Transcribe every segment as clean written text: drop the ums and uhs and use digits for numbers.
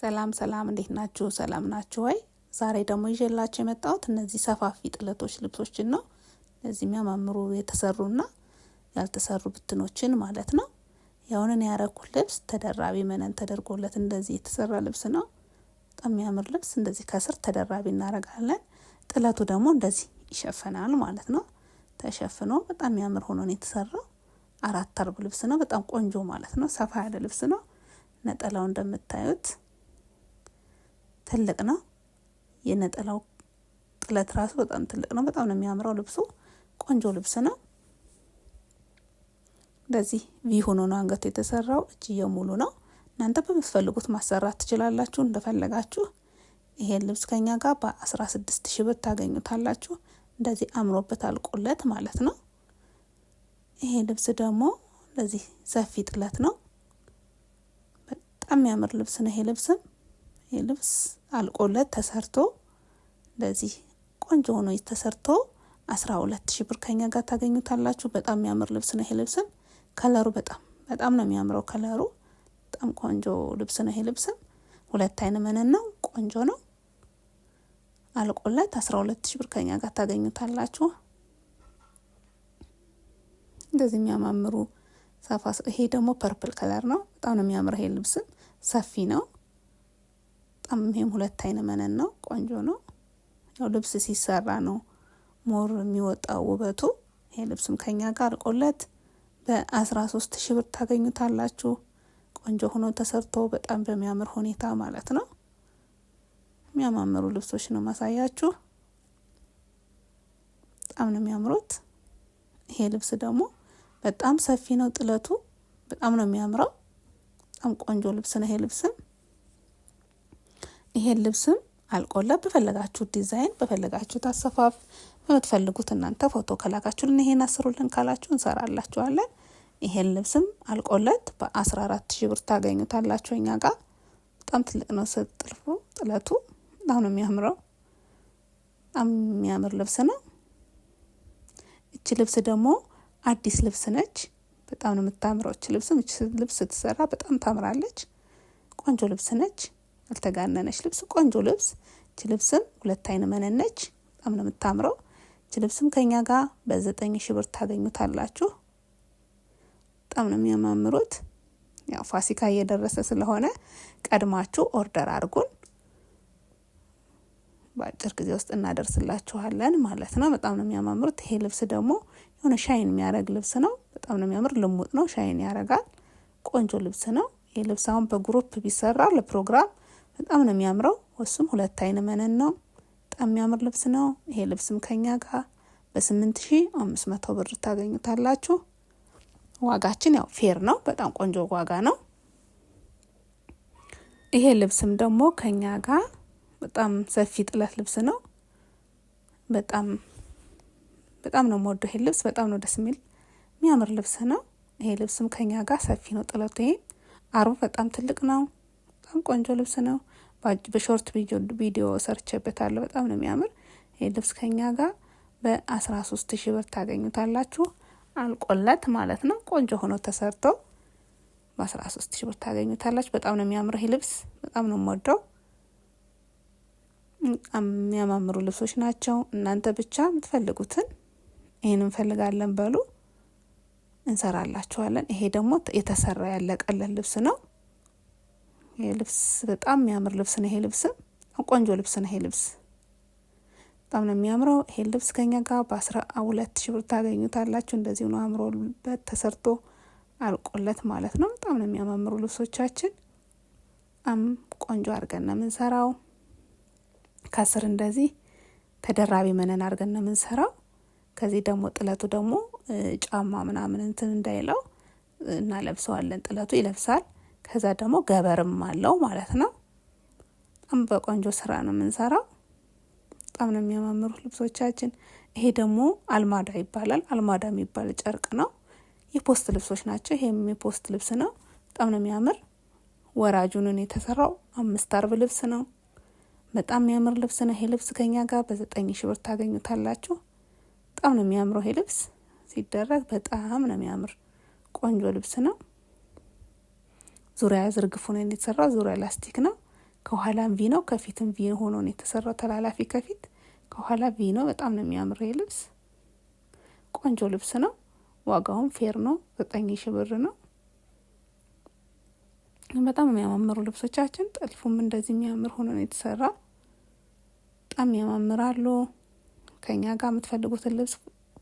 ሰላም እንዴት ናችሁ? ሰላም ናችሁ ወይ? ዛሬ ደግሞ ይዤላችሁ የመጣሁት እነዚህ ሰፋፊ ጥለቶች ልብሶችን ነው። እነዚህ የሚያማምሩ የተሰሩና ያልተሰሩ ብትኖችን ማለት ነው። ያውንን ያረኩት ልብስ ተደራቢ መነን ተደርጎለት እንደዚህ የተሰራ ልብስ ነው። በጣም የሚያምር ልብስ እንደዚህ ከስር ተደራቢ እናደርጋለን። ጥለቱ ደግሞ እንደዚህ ይሸፈናል ማለት ነው። ተሸፍኖ በጣም የሚያምር ሆኖ ነው የተሰራው። 4 አርብ ልብስ ነው። በጣም ቆንጆ ማለት ነው። ሰፋ ያለ ልብስ ነው። ነጠላው እንደምታዩት ትልቅ ነው። የነጠላው ጥለት ራሱ በጣም ትልቅ ነው። በጣም ነው የሚያምረው ልብሱ። ቆንጆ ልብስ ነው። እንደዚህ ቪ ሆኖ ነው አንገቱ የተሰራው። እጅየው ሙሉ ነው። እናንተ በምትፈልጉት ማሰራት ትችላላችሁ እንደፈለጋችሁ። ይሄን ልብስ ከኛ ጋር በ16000 ብር ታገኙታላችሁ። እንደዚህ አምሮበት አልቆለት ማለት ነው። ይሄ ልብስ ደግሞ እንደዚህ ሰፊ ጥለት ነው። በጣም የሚያምር ልብስ ነው። ይሄ ልብስ አልቆለት ተሰርቶ እንደዚህ ቆንጆ ሆኖ ተሰርቶ 12000 ብር ከኛ ጋር ታገኙታላችሁ። በጣም የሚያምር ልብስ ነው። ይሄ ልብስ ከለሩ በጣም ነው የሚያምረው። ከለሩ በጣም ቆንጆ ልብስ ነው። ይሄ ልብስ 2 አይን መነን ነው። ቆንጆ ነው። አልቆለት 12000 ብር ከኛ ጋር ታገኙታላችሁ። እንደዚህ የሚያማምሩ ሰፋ ይሄ ደግሞ ፐርፕል ከለር ነው። በጣም ነው የሚያምር። ይሄ ልብስ ሰፊ ነው። በጣም ይሄም 2 አይን መነን ነው። ቆንጆ ነው። ያው ልብስ ሲሰራ ነው ሞር የሚወጣው ውበቱ። ይሄ ልብስም ከኛ ጋር አልቆለት በ13000 ብር ታገኙታላችሁ። ቆንጆ ሆኖ ተሰርቶ በጣም በሚያምር ሁኔታ ማለት ነው። የሚያማምሩ ልብሶች ነው ማሳያችሁ። በጣም ነው የሚያምሩት። ይሄ ልብስ ደግሞ በጣም ሰፊ ነው። ጥለቱ በጣም ነው የሚያምረው። በጣም ቆንጆ ልብስ ነው። ይሄ ልብስም አልቆለት በፈለጋችሁ ዲዛይን በፈለጋችሁት አሰፋፍ በምትፈልጉት እናንተ ፎቶ ከላካችሁልን ይሄን አስሩልን ካላችሁ እንሰራላችኋለን። ይሄን ልብስም አልቆለት በ14000 ብር ታገኙታላችሁ እኛ ጋር። በጣም ትልቅ ነው ጥለቱ። በጣም ነው የሚያምረው። በጣም የሚያምር ልብስ ነው። እቺ ልብስ ደግሞ አዲስ ልብስ ነች። በጣም ነው የምታምረው። እቺ ልብስ ስትሰራ በጣም ታምራለች። ቆንጆ ልብስ ነች። ያልተጋነነች ልብስ ቆንጆ ልብስ። እቺ ልብስም 2 አይን መነን ነች። በጣም ነው የምታምረው። እቺ ልብስም ከኛ ጋር በ9000 ብር ታገኙታላችሁ። በጣም ነው የሚያማምሩት። ያው ፋሲካ እየደረሰ ስለሆነ ቀድማችሁ ኦርደር አድርጉን። በአጭር ጊዜ ውስጥ እናደርስላችኋለን ማለት ነው። በጣም ነው የሚያማምሩት። ይሄ ልብስ ደግሞ የሆነ ሻይን የሚያደርግ ልብስ ነው። በጣም ነው የሚያምር። ልሙጥ ነው፣ ሻይን ያደርጋል። ቆንጆ ልብስ ነው። ይሄ ልብስ አሁን በግሩፕ ቢሰራ ለፕሮግራም በጣም ነው የሚያምረው። እሱም 2 አይን መነን ነው። በጣም የሚያምር ልብስ ነው። ይሄ ልብስም ከኛ ጋር በ8500 ብር ታገኙታላችሁ። ዋጋችን ያው ፌር ነው። በጣም ቆንጆ ዋጋ ነው። ይሄ ልብስም ደግሞ ከኛ ጋር በጣም ሰፊ ጥለት ልብስ ነው። በጣም ነው የምወደው። ይሄ ልብስ በጣም ነው ደስ የሚያምር ልብስ ነው። ይሄ ልብስም ከኛ ጋር ሰፊ ነው ጥለቱ። ይሄ አርቡ በጣም ትልቅ ነው። በጣም ቆንጆ ልብስ ነው። በሾርት ቪዲዮ ሰርቼበታለሁ። በጣም ነው የሚያምር። ይሄ ልብስ ከኛ ጋር በ13000 ብር ታገኙታላችሁ። አልቆለት ማለት ነው። ቆንጆ ሆኖ ተሰርቶ በ13000 ብር ታገኙታላችሁ። በጣም ነው የሚያምር። ይሄ ልብስ በጣም ነው የምወደው። የሚያማምሩ ልብሶች ናቸው። እናንተ ብቻ የምትፈልጉትን ይሄን እንፈልጋለን በሉ እንሰራላችኋለን። ይሄ ደግሞ የተሰራ ያለቀለት ልብስ ነው። ይሄ ልብስ በጣም የሚያምር ልብስ ነው። ይሄ ልብስ ቆንጆ ልብስ ነው። ይሄ ልብስ በጣም ነው የሚያምረው። ይሄ ልብስ ከኛ ጋር በ12000 ብር ታገኙታላችሁ። እንደዚህ ነው አምሮበት ተሰርቶ አልቆለት ማለት ነው። በጣም ነው የሚያማምሩ ልብሶቻችን። ቆንጆ አድርገን ነው የምንሰራው። ከስር እንደዚህ ተደራቢ መነን አድርገን ነው የምንሰራው። ከዚህ ደግሞ ጥለቱ ደግሞ ጫማ ምናምን እንትን እንዳይለው እናለብሰዋለን። ጥለቱ ይለብሳል። ከዛ ደግሞ ገበርም አለው ማለት ነው። በጣም በቆንጆ ስራ ነው የምንሰራው። በጣም ነው የሚያማምሩ ልብሶቻችን። ይሄ ደግሞ አልማዳ ይባላል። አልማዳ የሚባል ጨርቅ ነው። የፖስት ልብሶች ናቸው። ይሄም የፖስት ልብስ ነው። በጣም ነው የሚያምር። ወራጁንን የተሰራው 5 አርብ ልብስ ነው። በጣም የሚያምር ልብስ ነው። ይሄ ልብስ ከኛ ጋር በ9000 ብር ታገኙታላችሁ። በጣም ነው የሚያምረው። ይሄ ልብስ ሲደረግ በጣም ነው የሚያምር። ቆንጆ ልብስ ነው። ዙሪያ ዝርግፉ ነው የተሰራው። ዙሪያ ላስቲክ ነው። ከኋላም ቪ ነው ከፊትም ቪ ሆኖ ነው የተሰራው። ተላላፊ ከፊት ከኋላ ቪ ነው። በጣም ነው የሚያምረው ልብስ። ቆንጆ ልብስ ነው። ዋጋውም ፌር ነው። 9000 ብር ነው። በጣም የሚያማምሩ ልብሶቻችን ጥልፉም እንደዚህ የሚያምር ሆኖ ነው የተሰራ። በጣም ያማምራሉ። ከኛ ጋር የምትፈልጉትን ልብስ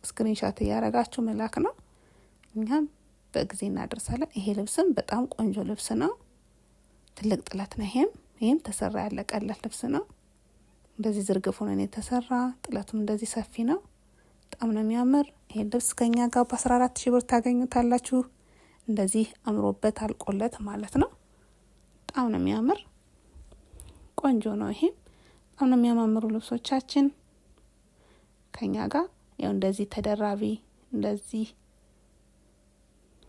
ስክሪንሻት እያረጋችሁ መላክ ነው። እኛም በጊዜ እናደርሳለን። ይሄ ልብስም በጣም ቆንጆ ልብስ ነው። ትልቅ ጥለት ነው። ይሄም ተሰራ ያለቀለት ልብስ ነው። እንደዚህ ዝርግፍ ሆኖ ነው የተሰራ። ጥለቱም እንደዚህ ሰፊ ነው። በጣም ነው የሚያምር። ይሄ ልብስ ከኛ ጋር በ14000 ብር ታገኙታላችሁ። እንደዚህ አምሮበት አልቆለት ማለት ነው። በጣም ነው የሚያምር። ቆንጆ ነው። ይሄ በጣም ነው የሚያማምሩ ልብሶቻችን ከኛ ጋር ያው እንደዚህ ተደራቢ እንደዚህ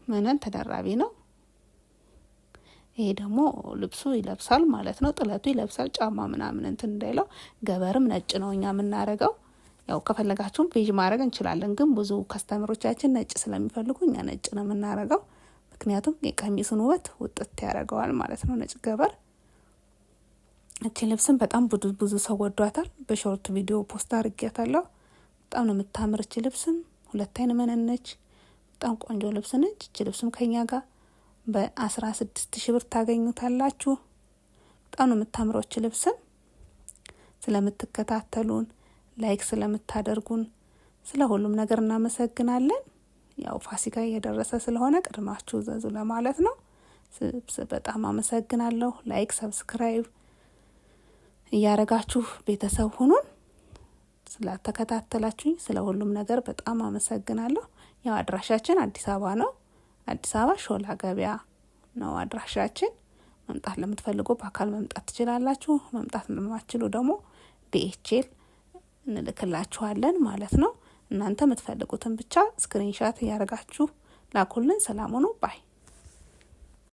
መነን ተደራቢ ነው። ይሄ ደግሞ ልብሱ ይለብሳል ማለት ነው። ጥለቱ ይለብሳል። ጫማ ምናምን እንትን እንዳይለው። ገበርም ነጭ ነው እኛ የምናረገው። ያው ከፈለጋችሁም ፔጅ ማድረግ እንችላለን፣ ግን ብዙ ከስተመሮቻችን ነጭ ስለሚፈልጉ እኛ ነጭ ነው የምናረገው። ምክንያቱም የቀሚሱን ውበት ውጥት ያደርገዋል ማለት ነው ነጭ ገበር። እቺ ልብስም በጣም ብዙ ሰው ወዷታል። በሾርት ቪዲዮ ፖስት አድርጌያታለሁ። በጣም ነው የምታምር እቺ ልብስም። 2 አይን መነን ነች። በጣም ቆንጆ ልብስ ነች። እቺ ልብስም ከኛ ጋር በ16000 ብር ታገኙታላችሁ። በጣም ነው የምታምረው እቺ ልብስም። ስለምትከታተሉን ላይክ ስለምታደርጉን ስለ ሁሉም ነገር እናመሰግናለን። ያው ፋሲካ እየደረሰ ስለሆነ ቀድማችሁ ዘዙ ለማለት ነው። በጣም አመሰግናለሁ። ላይክ ሰብስክራይብ እያረጋችሁ ቤተሰብ ሁኑን። ስለተከታተላችሁኝ ስለ ሁሉም ነገር በጣም አመሰግናለሁ። ያው አድራሻችን አዲስ አበባ ነው። አዲስ አበባ ሾላ ገበያ ነው አድራሻችን። መምጣት ለምትፈልጉ በአካል መምጣት ትችላላችሁ። መምጣት ለማትችሉ ደግሞ ዲኤችኤል እንልክላችኋለን ማለት ነው። እናንተ የምትፈልጉትን ብቻ ስክሪንሻት እያረጋችሁ ላኩልን። ሰላም ሁኑ ባይ